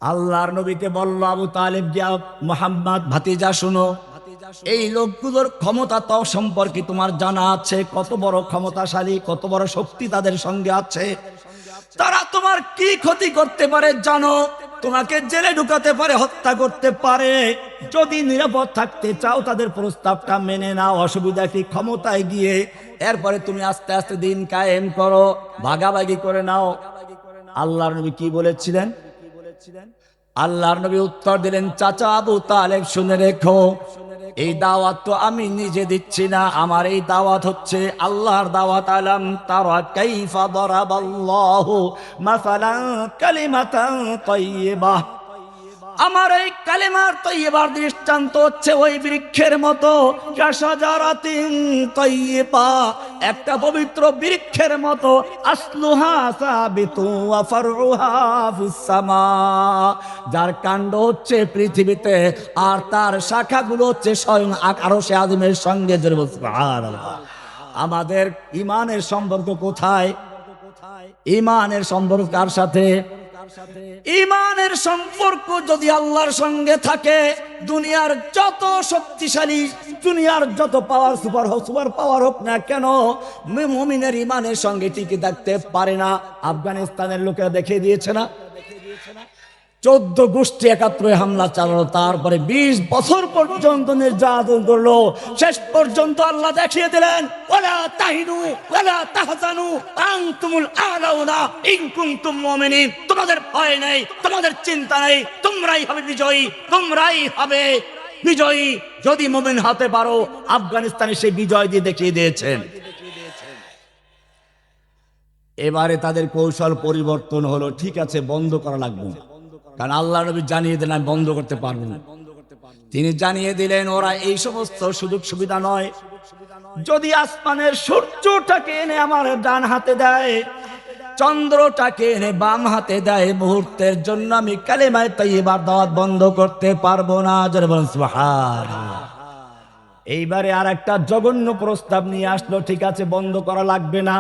আল্লাহর নবীকে বলল আবু তালেব যে মুহাম্মদ ভাতিজা শুনো, এই লোকগুলোর ক্ষমতা তো সম্পর্কে তোমার জানা আছে, কত বড় ক্ষমতাশালী, কত বড় শক্তি তাদের সঙ্গে আছে। তারা তোমার কি ক্ষতি করতে পারে জানো? তোমাকে জেলে ঢুকাতে পারে, হত্যা করতে পারে। যদি নিরাপদ থাকতে চাও তাদের প্রস্তাবটা মেনে নাও, অসুবিধা কি? ক্ষমতায় গিয়ে এরপরে তুমি আস্তে আস্তে দিন কায়েম করো, ভাগাভাগি করে নাও। আল্লাহর নবী কি বলেছিলেন? আল্লাহর নবী উত্তর দিলেন, চাচা আবু তালেব শুনে রেখো, এই দাওয়াত তো আমি নিজে দিচ্ছি না, আমার এই দাওয়াত হচ্ছে আল্লাহর দাওয়াত। আলাম তারা কাইফা দারাবাল্লাহু মাসালান কালিমাতান তাইয়্যিবাহ, আমার এই কালেমার তৈয়বার দৃষ্টান্ত হচ্ছে ওই বৃক্ষের মতো, কাশাজারাতিন তাইয়্যিবা, একটা পবিত্র বৃক্ষের মতো, আসলুহা সাবিতু ওয়া ফারউহা ফিস সামা, যার কাণ্ড হচ্ছে পৃথিবীতে আর তার শাখাগুলো হচ্ছে স্বয়ং আরশে আযমের সঙ্গে। সুবহানাল্লাহ। আমাদের ঈমানের সম্পর্ক কোথায়? ঈমানের সম্পর্ক কার সাথে? ঈমানের সম্পর্ক যদি আল্লাহর সঙ্গে থাকে, দুনিয়ার যত শক্তিশালী, দুনিয়ার যত পাওয়ার, সুপার পাওয়ার হোক না কেন, মুমিনের ঈমানের সঙ্গে টিকে থাকতে পারে না। আফগানিস্তানের লোকেরা দেখিয়ে দিয়েছে না, 14 গোষ্ঠী একাত্রে হামলা চালালো, তারপরে 20 বছর পর্যন্ত নির্যাতন করলো, শেষ পর্যন্ত আল্লাহ দেখিয়ে দিলেন, ওয়ালা তাহিনু ওয়ালা তাহজানু আনতুমুল আলাউনা ইন কুনতুম মুমিনিন, তোমাদের ভয় নেই, তোমাদের চিন্তা নেই, তোমরাই হবে বিজয়ী, তোমরাই হবে বিজয়ী যদি মুমিন হতে পারো। আফগানিস্তানে সেই বিজয় দিয়ে দেখিয়ে দিয়েছেন। এবারে তাদের কৌশল পরিবর্তন হলো, ঠিক আছে বন্ধ করা লাগবে, কারণ আল্লাহ নবী জানিয়ে দিলেন আমি বন্ধ করতে পারবো না। তিনি জানিয়ে দিলেন ওরা এই সমস্ত সুযোগ সুবিধা নয়, যদি আসমানের সূর্যটাকে এনে আমার ডান হাতে দেয়, চন্দ্রটাকে এনে বাম হাতে দেয়, মুহূর্তের জন্য আমি কালেমায়ে তাইয়্যিবার দাওয়াত বন্ধ করতে পারবো না। জোরে বলুন সুবহানাল্লাহ। এইবারে আর একটা জঘন্য প্রস্তাব নিয়ে আসলো, ঠিক আছে বন্ধ করা লাগবে না,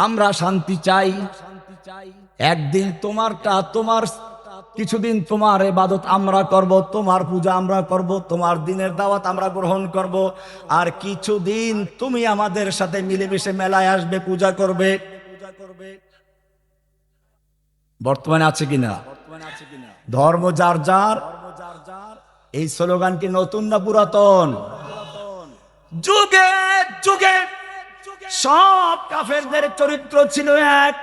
আমরা শান্তি চাই, একদিন তোমারটা, তোমার কিছুদিন তোমার ইবাদত আমরা করব, তোমার পূজা আমরা করব, তোমার দিনের দাওয়াত আমরা গ্রহণ করব, আর কিছুদিন তুমি আমাদের সাথে মিলেমিশে মেলায় আসবে, পূজা করবে। বর্তমানে আছে কিনা? ধর্ম যার যার, এই স্লোগান কি নতুন না পুরাতন? যুগে যুগে সব কাফেরদের চরিত্র ছিল এক,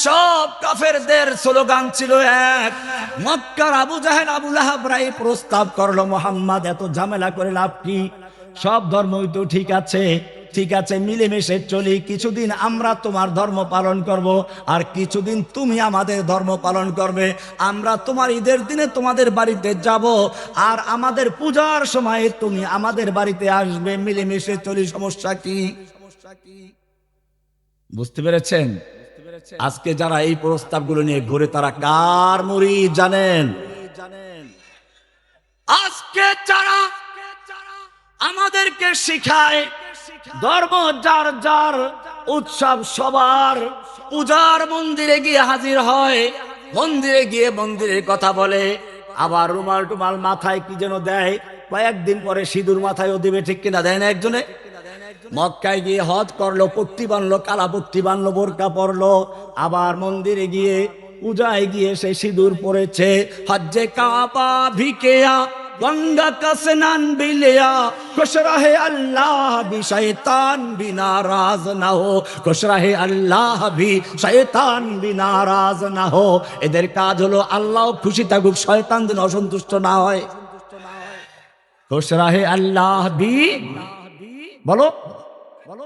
সব কাফেরদের স্লোগান ছিল এক। মক্কার আবু জাহেল আবু লাহাবরা এই প্রস্তাব করলো, মুহাম্মদ এত ঝামেলা করে লাভ কি? সব ধর্মই তো ঠিক আছে, ঠিক আছে মিলেমিশে চলি, কিছুদিন আমরা তোমার ধর্ম পালন করব, আর কিছুদিন তুমি আমাদের ধর্ম পালন করবে, আমরা তোমার ঈদের দিনে তোমাদের বাড়িতে যাব, আর আমাদের পূজার সময় তুমি আমাদের বাড়িতে আসবে, মিলেমিশে চলি, সমস্যা কি? বুঝতে পেরেছেন? আজকে যারা এই প্রস্তাবগুলো নিয়ে ঘুরে তারা কার মুরিদ জানেন? আজকে যারা আমাদেরকে শিখায় ধর্ম যার যার, উৎসব সবার, পূজার মন্দিরে গিয়ে হাজির হয়, মন্দিরে গিয়ে মন্দিরের কথা বলে, আবার রুমাল টুমাল মাথায় কি যেন দেয়, কয়েকদিন পরে সিঁদুর মাথায়ও দিবে, ঠিক কিনা? দেয় না একজনে? মক্কায় গিয়ে হজ করলো, পট্টি বানলো, কালা পট্টি বানলো, বোরকা পরলো, আবার মন্দিরে গিয়ে পূজায় গিয়ে সে সিঁদুর পরেছে। হজ্জে কাবা ভিকেয়া গঙ্গা কা স্নান भी लिया, खुश रहे अल्लाह भी शैतान भी नाराज ना हो, खुश रहे अल्लाह भी शैतान भी नाराज ना हो। এদের কাজ হলো আল্লাহ খুশি থাকুক, শয়তান যেন অসন্তুষ্ট না হয়। खुश रहे अल्लाह भी, বলো বলো,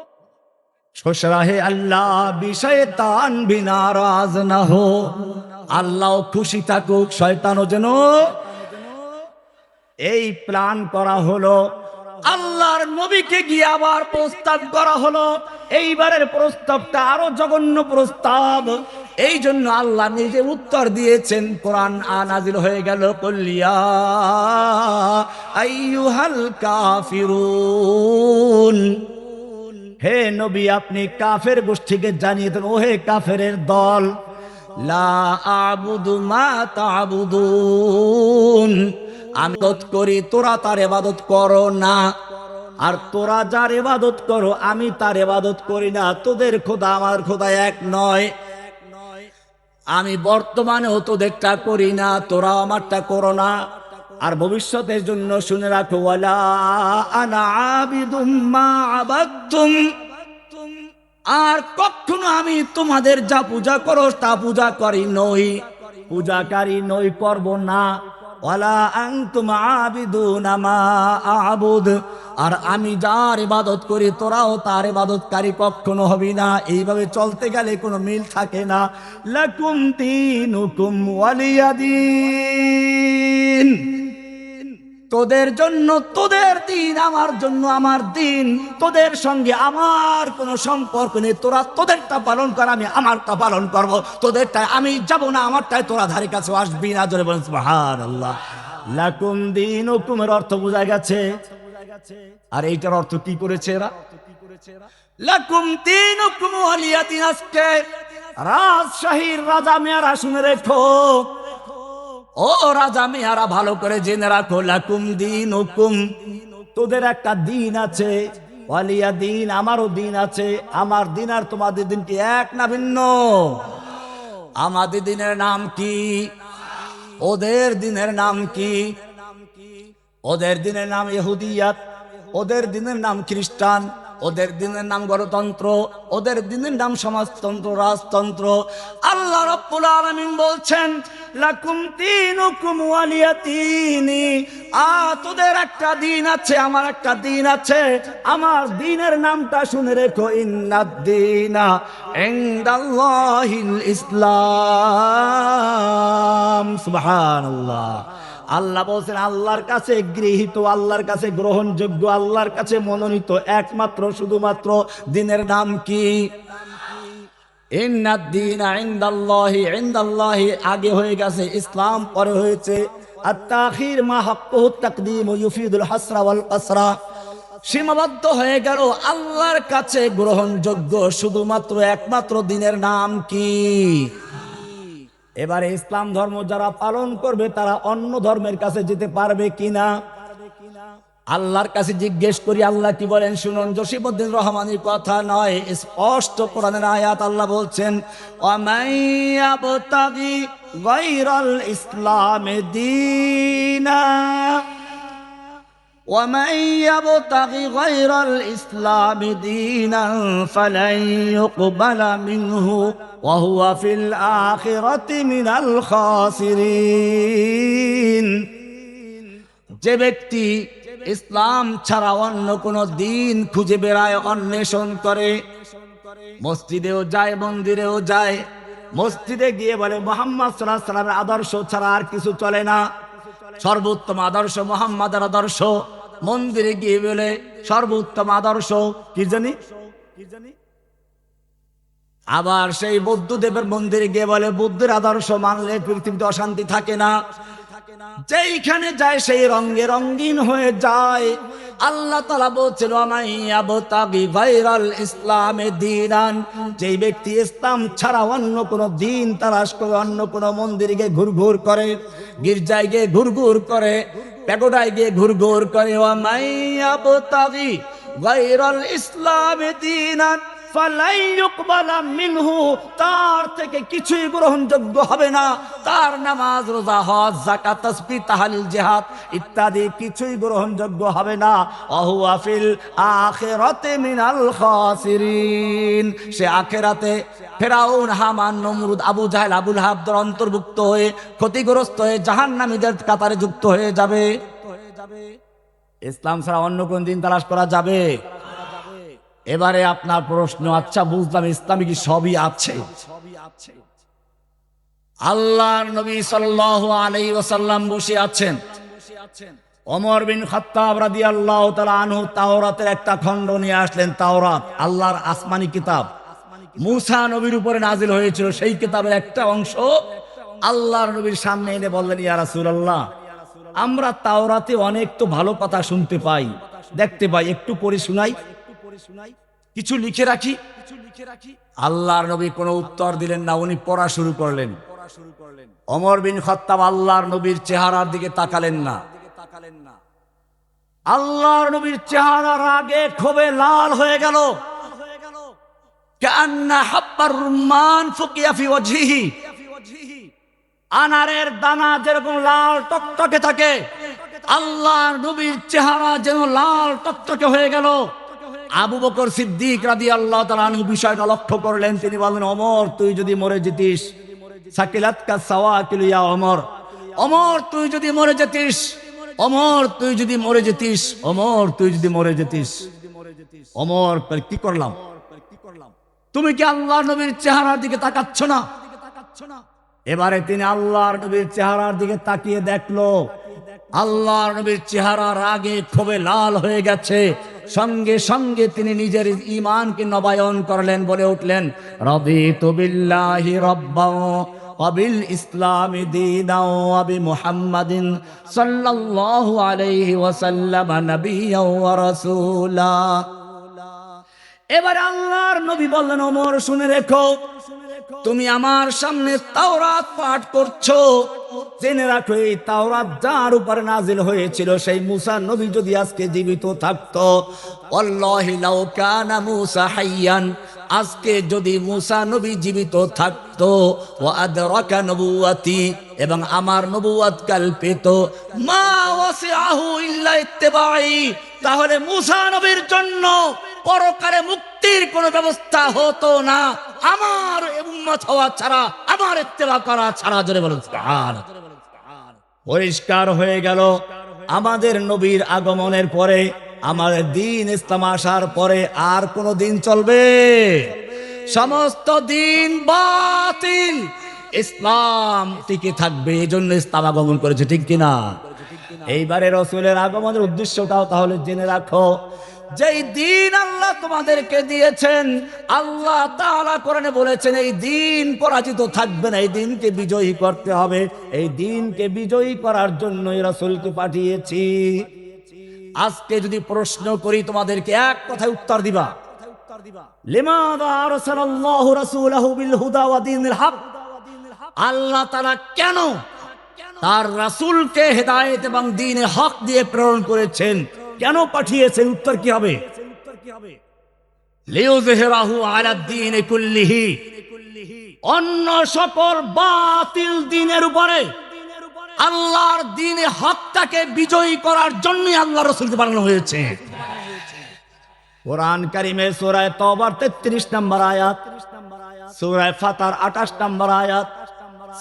खुश रहे अल्लाह भी शैतान भी नाराज ना हो, আল্লাহ খুশি থাকুক, শয়তানও যেন। এই প্ল্যান করা হলো, আল্লাহর নবীকে গিয়ে আবার প্রস্তাব করা হলো। এইবারের প্রস্তাবটা আরো জঘন্য প্রস্তাব, এই জন্য আল্লাহ নিজে উত্তর দিয়েছেন, কোরআন নাজিল হয়ে গেল, কুল্লিয়া আইয়ুহাল কাফিরুন, হে নবী আপনি কাফের গোষ্ঠীকে জানিয়ে দেন, ও হে কাফেরের দল, লা আবুদু মা তা'বুদুন, আমি ইবাদত করি, তোরা তার ইবাদত করো না। আর তোরা যার ইবাদত করো আমি তার ইবাদত করি না। তোদের খোদা আমার খোদা এক নয়। আমি বর্তমানেও তোদেরটা করি না, তোরাও আমারটা করো না। আর ভবিষ্যতের জন্য শুনে রাখো, ওয়ালা আনা আবিদুম মা আবাদতুম, আর কখনো আমি তোমাদের যা পূজা করো তা পূজা করি নই, পূজাকারী নই, করব না। ওয়ালা আনতুম আবিদুনা মা আ'বুদ, আর আমি যার ইবাদত করি তোরাও তার ইবাদতকারী কখনো হবি না। এইভাবে চলতে গেলে কোনো মিল থাকে না। লাকুম দীনুকুম ওয়ালিয়া দীন, তোদের জন্য তোদের দিন, আমার জন্য আমার দিন। তোদের সঙ্গে আমার কোনো সম্পর্ক নেই। তোরা তোদেরটা পালন কর, আমি আমারটা পালন করব। তোদেরটায় আমি যাব না, আমারটায় তোরা ধারে কাছে আসবি না। জোরে বলেন সুবহানাল্লাহ। লাকুম দীনুকুমের অর্থ বোঝা গেছে। আর এইটার অর্থ কি করেছে এরা? লাকুম দীনুকুম ওয়ালিয়া দীন। আজকে রাজশাহীর রাজা মেয়ারা শুনে রেখো, ও রাজা মেয়ারা ভালো করে জেনে রাখো, লাকুম দীনুকুম, তোদের একটা দিন আছে, ওয়ালিয়া দিন, আমারও দিন আছে। আমার দিন আর তোমাদের দিন কি এক না ভিন্ন? আমাদের দিনের নাম কি? ওদের দিনের নাম কি? ওদের দিনের নাম ইহুদিয়াত, ওদের দিনের নাম খ্রিস্টান, ওদের দিনের নাম গণতন্ত্র, ওদের দিনের নাম সমাজতন্ত্র, রাজতন্ত্র। আল্লাহ রাব্বুল আলামিন বলছেন, লাকুম দীনুকুম ওয়ালিয়া দীনি, তোদের একটা দিন আছে, আমার একটা দিন আছে। আমার দিনের নামটা শুনে রেখো, ইন্নাদ-দীনা ইনদাল্লাহিল ইসলাম। সুবহানাল্লাহ। আল্লাহ বলছেন, আল্লাহর কাছে গৃহীত, আল্লাহর কাছে গ্রহণযোগ্য, আল্লাহর কাছে মনোনীত একমাত্র শুধুমাত্র দিনের নাম কি? ইন্নাদ-দীনা ইনদাল্লাহি, ইনদাল্লাহি আগে হয়ে গেছে, ইসলাম পরে হয়েছে। আত-তাখির মা হাক্কুহু তাকদীম ইউফিদুল হাসরা ওয়াল কাসরা, সীমাবদ্ধ হয়ে গেল। আল্লাহর কাছে গ্রহণযোগ্য শুধুমাত্র একমাত্র দিনের নাম কি? এবারে ইসলাম ধর্ম যারা পালন করবে তারা অন্য ধর্মের কাছে যেতে পারবে কিনা? আল্লাহর কাছে জিজ্ঞেস করি, আল্লাহ কি বলেন শুনুন। জসিমউদ্দিন রহমানের কথা নয়, স্পষ্ট কোরআনের আয়াত। আল্লাহ বলছেন, ওয়ামাইয়াবতাগি গায়রাল ইসলামে দীনা, ومن يبتغ غير الإسلام دينا فلن يقبل منه وهو في الآخرة من الخاسرين। যে ব্যক্তি ইসলাম ছাড়া অন্য কোন দিন খুঁজে বেড়ায়, অন্বেষণ করে, মসজিদেও যায়, মন্দিরেও যায়, মসজিদে গিয়ে বলে মুহাম্মদ সাল্লাল্লাহু আলাইহি ওয়াসাল্লামের আদর্শ ছাড়া আর কিছু চলে না, সর্বোত্তম আদর্শ মুহাম্মাদের আদর্শ। মন্দিরে গিয়ে বলে সর্বোত্তম আদর্শ কি জানি। আবার সেই বুদ্ধদেবের মন্দিরে গিয়ে বলে বুদ্ধের আদর্শ মানলে পৃথিবীতে অশান্তি থাকে না। যেইখানে যায় সেই রঙে রঙিন হয়ে যায়। আল্লাহ তাআলা বলছেন, ওয়ামাইয়াবতাগি গায়রাল ইসলামে দীনান, যেই ব্যক্তি ইসলাম ছাড়া অন্য কোন দিন তালাশ করে, অন্য কোন মন্দিরে গিয়ে ঘুরঘুর করে, গির্জায় গিয়ে ঘুরঘুর করে, প্যাগোডায় গিয়ে ঘুরঘুর করে, ওয়ামাইয়াবতাগি গায়রাল ইসলামে দীনান ফালাই ইউকবালা মিনহু, তার থেকে কিছুই গ্রহণযোগ্য হবে না। তার নামাজ, রোজা, হজ, যাকাত, তাসবিহ, তাহলিল, জিহাদ ইত্যাদি কিছুই গ্রহণযোগ্য হবে না। ওয়াহুয়া ফিল আখিরাতি মিনাল খাসিরিন, সে আখিরাতে ফেরাউন, হামান, নমরুদ, আবু জাহেল, আবুল আহাবদের অন্তর্ভুক্ত হয়ে ক্ষতিগ্রস্ত হয়ে জাহান্নামীদের কাতারে যুক্ত হয়ে যাবে। ইসলাম ছাড়া অন্য কোন দিন তালাশ করা যাবে? এবারে আপনার প্রশ্ন, আচ্ছা বুঝলাম ইসলামে কি সবই আছে? আল্লাহর নবী সাল্লাল্লাহু আলাইহি ওয়াসাল্লাম বসে আছেন, ওমর বিন খাত্তাব রাদিয়াল্লাহু তাআলা আনহু তাওরাতের একটা খণ্ড নিয়ে আসলেন। তাওরাত আল্লাহর আসমানি কিতাব, মুসা নবীর উপরে নাজিল হয়েছিল, সেই কিতাবের একটা অংশ আল্লাহর নবীর সামনে এনে বললেন, ইয়া রাসূলুল্লাহ, আমরা তাওরাতে অনেক তো ভালো কথা শুনতে পাই, দেখতে পাই, একটু পড়ে শোনাই। কিছু লিখে রাখি। আল্লাহর নবী কোনো উত্তর দিলেন না, উনি পড়া শুরু করলেন। ওমর বিন খাত্তাব আল্লাহর নবীর চেহারার দিকে তাকালেন না। আল্লাহর নবীর চেহারা রাগে ক্ষোভে লাল হয়ে গেল। কান্না হাব্বার রুম্মান ফুকিয়া ফি ওয়াজহিহি, আনারের দানা যেরকম লাল টকটকে থাকে, আল্লাহর নবীর চেহারা যেন লাল টকটকে হয়ে গেল। আবু বকর সিদ্দিক রাদিয়াল্লাহু তাআলা আনহু বিষয়টা লক্ষ্য করলেন। তিনি বললেন, ওমর তুই যদি মরে যেতিস, সাকিলাতকা সাওয়াকিলু ইয়া ওমর, ওমর তুই যদি মরে যেতিস, ওমর তুই যদি মরে যেতিস, ওমর তুই যদি মরে যেতিস। ওমর কি করলাম? তুমি কি আল্লাহর নবীর চেহারার দিকে তাকাচ্ছ না? এবারে তিনি আল্লাহর নবীর চেহারার দিকে তাকিয়ে দেখলো, আল্লাহর নবীর চেহারা রাগে ক্ষোভে লাল হয়ে গেছে। সঙ্গে সঙ্গে তিনি নিজের ঈমানকে নবায়ন করলেন, বলে উঠলেন, রাদিতু বিল্লাহি রাব্বান ওয়া বিল ইসলামি দীনান ওয়া বি মুহাম্মাদিন সাল্লাল্লাহু আলাইহি ওয়াসাল্লাম নাবিয়্যান ওয়া রাসূলা। এবারে আল্লাহর নবী বললেন, ওমর শুনে রেখো, তুমি আমার সামনে তাওরাত পাঠ করছো, জেনে রাখো এই তাওরাত যার উপরে নাজিল হয়েছিল সেই মুসা নবী যদি আজকে জীবিত থাকতো, ওয়াল্লাহি লাউ কানা মুসা হাইয়ান, আজকে যদি মুসা নবী জীবিত থাকতো, ওয়া আদরাকা নবুওয়াতি, এবং আমার নবুয়ত কাল পেত, মা ওয়াসিআহু ইল্লা ইত্তিবাই, তাহলে মুসা নবীর জন্য পরকালে মুক্তির কোনো ব্যবস্থা হতো না আমার উম্মত হওয়া ছাড়া, আমার ইত্তেবা করা ছাড়া। জোরে বলুন সুবহানাল্লাহ। পরিষ্কার হয়ে গেল, আমাদের নবীর আগমনের পরে, আমাদের দিন ইসলাম আসার পরে আর কোন দিন চলবে? সমস্ত দিন বাতিল, ইসলাম টিকে থাকবে। এই জন্য ইসলাম আগমন করেছে, ঠিক কিনা? এইবারে রাসূলের আগমনের উদ্দেশ্যটাও তাহলে জেনে রাখো। যেই দিন আল্লাহ তোমাদেরকে দিয়েছেন, আল্লাহ তাআলা কোরআনে বলেছেন এই দিন পরাজিত থাকবে না, এই দিনকে বিজয়ী করতে হবে। এই দিনকে বিজয়ী করার জন্যই রাসূলকে পাঠিয়েছি। আজকে যদি প্রশ্ন করি তোমাদেরকে, এক কথায় উত্তর দিবা, লিমাযা আরসালাল্লাহু রাসূলাহু বিল হুদা ওয়া দীনিল হক, আল্লাহ তাআলা কেন তার রাসূলকে হেদায়েত এবং দ্বীনে হক দিয়ে প্রেরণ করেছেন, কেন পাঠিয়েছেন? উত্তর কি হবে? লিইয়ুযহিরাহু আলা দ্বীনি কুল্লিহি, অন্য সকল বাতিল দ্বীনের উপরে আল্লাহর দ্বীনে হকটাকে বিজয়ী করার জন্য আল্লাহ রাসূলকে পাঠানো হয়েছে। কোরআন কারীমের সূরা তাওবার 33 নম্বর আয়াত, সূরা ফাতার 28 নম্বর আয়াত,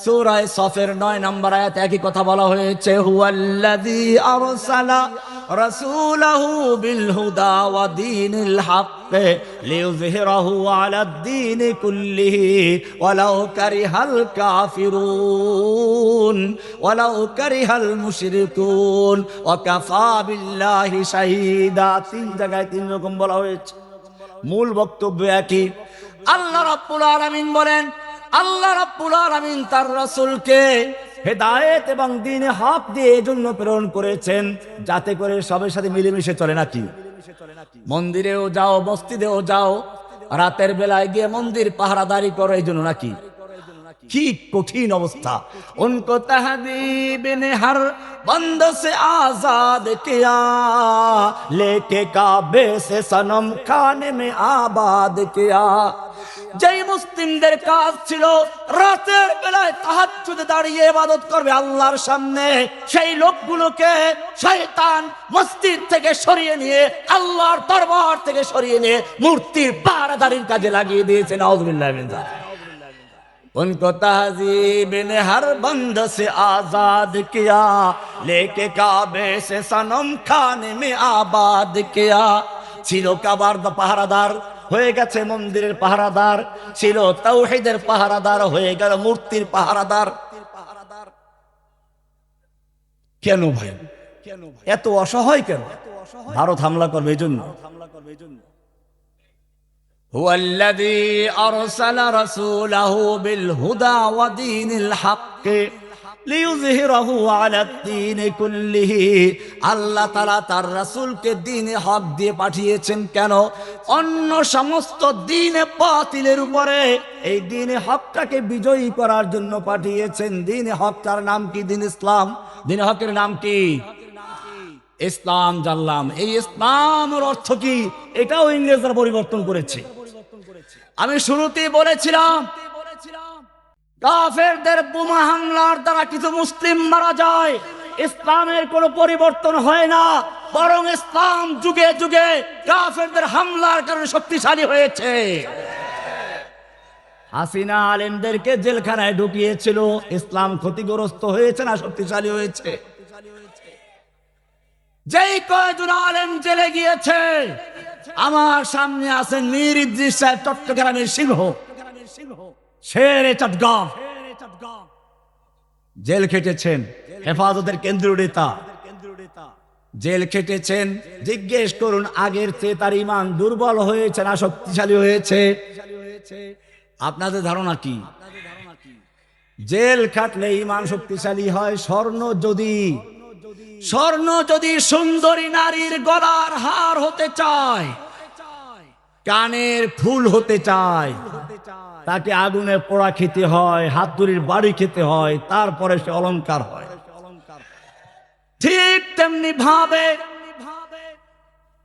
সূরা সফের 9 নম্বর আয়াত একই কথা বলা হয়েছে, হুয়াল্লাযী আরসালা রাসূলাহু বিল হুদা ওয়া দীনিল হক লিইয়ুযহিরাহু আলা দ্বীনি কুল্লিহি ওয়ালাউ কারিহাল কাফিরুন ওয়ালাউ কারিহাল মুশরিকুন ওয়া কাফা বিল্লাহি শাহীদা। তিন জায়গায় তিন রকম বলা হয়েছে, মূল বক্তব্য একই। আল্লাহ রাব্বুল আলামিন বলেন, আল্লাহ রাব্বুল আলামিন তার রাসূলকে হেদায়েত এবং দ্বীনে হক দিয়ে এজন্য প্রেরণ করেছেন যাতে করে সবার সাথে মিলেমিশে চলে। নাকি মন্দিরেও যাও, মসজিদেও যাও, রাতের বেলায় গিয়ে মন্দির পাহারাদারি করো, এই জন্য নাকি? কি কঠিন অবস্থা। উनको तहदीब ने हर बंद से आजाद किया, लेके काबे से सनम खाने में आबाद किया। যেই মুসলিমদের কাজ ছিল রাতের বেলায় তাহাজ্জুদে দাঁড়িয়ে ইবাদত করবে আল্লাহর সামনে, সেই লোকগুলোকে শয়তান মসজিদ থেকে সরিয়ে নিয়ে, আল্লাহর দরবার থেকে সরিয়ে নিয়ে মূর্তির পাহারাদারির কাজে লাগিয়ে দিয়েছে। নাউযুবিল্লাহ মিন যালিক। उनको तहजीब ने हर बंद से आजाद किया, लेके काबे से सनम खाने में आबाद किया। ছিল কাবার পাহারাদার, হয়ে গেছে মন্দিরের পাহারাদার, ছিল তাওহীদের পাহারাদার, হয়ে গেল মূর্তির পাহারাদার। কেন ভাই, এত অসহায় কেন? ভারত হামলা করবে এই জন্য। هو الذي أرسل رسوله بالهدى ودين الحق লিইয়ুযহিরাহু আলাদ-দীনি কুল্লিহি। আল্লাহ তাআলা তার রাসূলকে দ্বীনে হক দিয়ে পাঠিয়েছেন কেন? অন্য সমস্ত দ্বীনে বাতিলের উপরে এই দ্বীনে হকটাকে বিজয়ী করার জন্য পাঠিয়েছেন। দ্বীনে হকটার নাম কি? দ্বীন ইসলাম। দ্বীনে হকের নাম কি? ইসলাম জানলাম। এই ইসলামের অর্থ কি? এটাও ইংরেজরা পরিবর্তন করেছে। আমি শুরুতেই বলেছিলাম কাফেরদের বোমা হামলার দ্বারা কিছু মুসলিম মারা যায়, ইসলামের কোনো পরিবর্তন হয় না, বরং ইসলাম যুগে যুগে কাফেরদের হামলার কারণে শক্তিশালী হয়েছে। হাসিনা আলেমদেরকে জেলখানায় ঢুকিয়েছিল, ইসলাম ক্ষতিগ্রস্ত হয়েছে না শক্তিশালী হয়েছে? যেই কয়জন আলেম জেলে গিয়েছে, আমার সামনে আছেন মীর ইদ্রিস সাহেব, চট্টগ্রামের সিংহ, শেরে চট্টগ্রাম, জেল খেটেছেন, হেফাজতের কেন্দ্রীয় নেতা, জেল খেটেছেন। জিজ্ঞেস করুন আগের চেয়ে তার ঈমান দুর্বল হয়েছে না শক্তিশালী হয়েছে? আপনাদের ধারণা কি? জেল খাটলে ঈমান শক্তিশালী হয়। স্বর্ণ যদি সুন্দরী নারীর গলার হার হতে চায়, কানের ফুল হতে চায়, তাকে আগুনে পোড়া খেতে হয়, হাতুড়ির বাড়ি খেতে হয়, তারপরে সে অলংকার হয়। ঠিক তেমনি ভাবে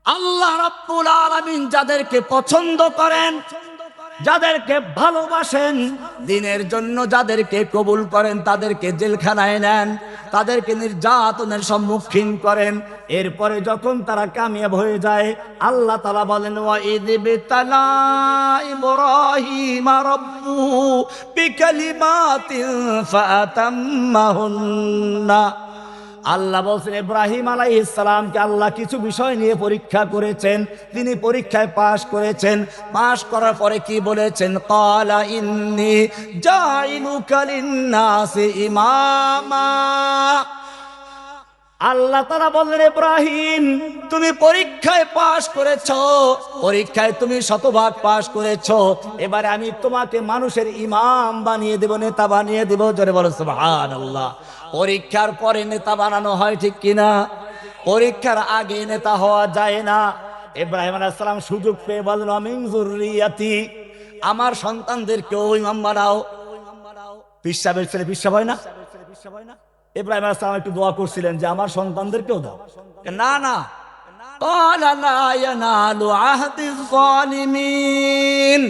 আল্লাহ রাব্বুল আলামিন যাদেরকে পছন্দ করেন, যাদেরকে ভালোবাসেন, দ্বীনের জন্য যাদেরকে কবুল করেন, তাদেরকে জেলখানায় নেন, তাদেরকে নির্যাতনের সম্মুখীন করেন। এরপরে যখন তারা কামিয়াব হয়ে যায়, আল্লাহ তাআলা বলেন ওয়া ইয বিতালা ইব্রাহিমা রাব্বুহু বিকালিমাতিন ফাতাম্মাহুন্না। আল্লাহ বলছেন ইব্রাহিম আলাইহিস সালামকে আল্লাহ কিছু বিষয় নিয়ে পরীক্ষা করেছেন, তিনি পরীক্ষায় পাশ করেছেন। পাশ করার পরে কি বলেছেন? ক্বালা ইন্নী জাইলুকা লিন-নাসি ইমামা। আল্লাহ তাআলা বললেন ইব্রাহিম তুমি পরীক্ষায় পাশ করেছো, পরীক্ষায় তুমি শতভাগ পাশ করেছো, এবারে আমি তোমাকে মানুষের ইমাম বানিয়ে দেব, নেতা বানিয়ে দেব। জোরে বলো সুবহানাল্লাহ। পরীক্ষার পরে নেতা বানানো হয়, ঠিক কিনা? পরীক্ষার আগে নেতা হওয়া যায় না। ইব্রাহিম আলাইহিস সালাম সুযোগ পেয়ে বললেন মিন যুররিয়াতি, আমার সন্তানদেরকেও ইমাম বানাও। পিসাবের ছেলে পিসাব হয় না? ইব্রাহিম আলাইহিস সালাম একটু দোয়া করছিলেন যে আমার সন্তানদেরকেও দাও। না না, ক্বালা লা ইয়ানালু আহদিয যালিমিন।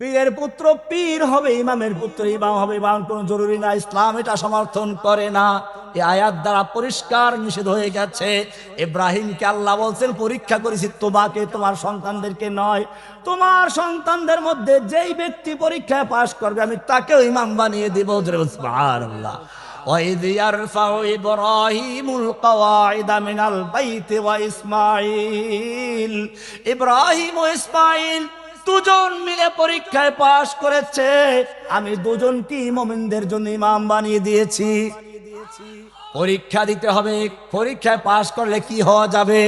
পীরের পুত্র পীর হবে, ইমামের পুত্র ইমাম হবে, ইমাম কোন জরুরি না, ইসলাম এটা সমর্থন করে না। এই আয়াত দ্বারা পরিষ্কার নিষেধ হয়ে গেছে। ইব্রাহিমকে আল্লাহ বলছেন পরীক্ষা করেছি তোমাকে, তোমার সন্তানদেরকে নয়। তোমার সন্তানদের মধ্যে যেই ব্যক্তি পরীক্ষায় পাশ করবে আমি তাকেও ইমাম বানিয়ে দিব। সুবহানাল্লাহ। وَإِذْ يَرْفَعُ إِبْرَاهِيمُ الْقَوَاعِدَ مِنَ الْبَيْتِ وَإِسْمَاعِيلُ। ইব্রাহিম ও ইসমাঈল দুজন মিলে পরীক্ষায় পাশ করেছে, আমি দুজনকে মুমিনদের জন্য ইমাম বানিয়ে দিয়েছি। পরীক্ষা দিতে হবে, পরীক্ষায় পাশ করলে কি হওয়া যাবে?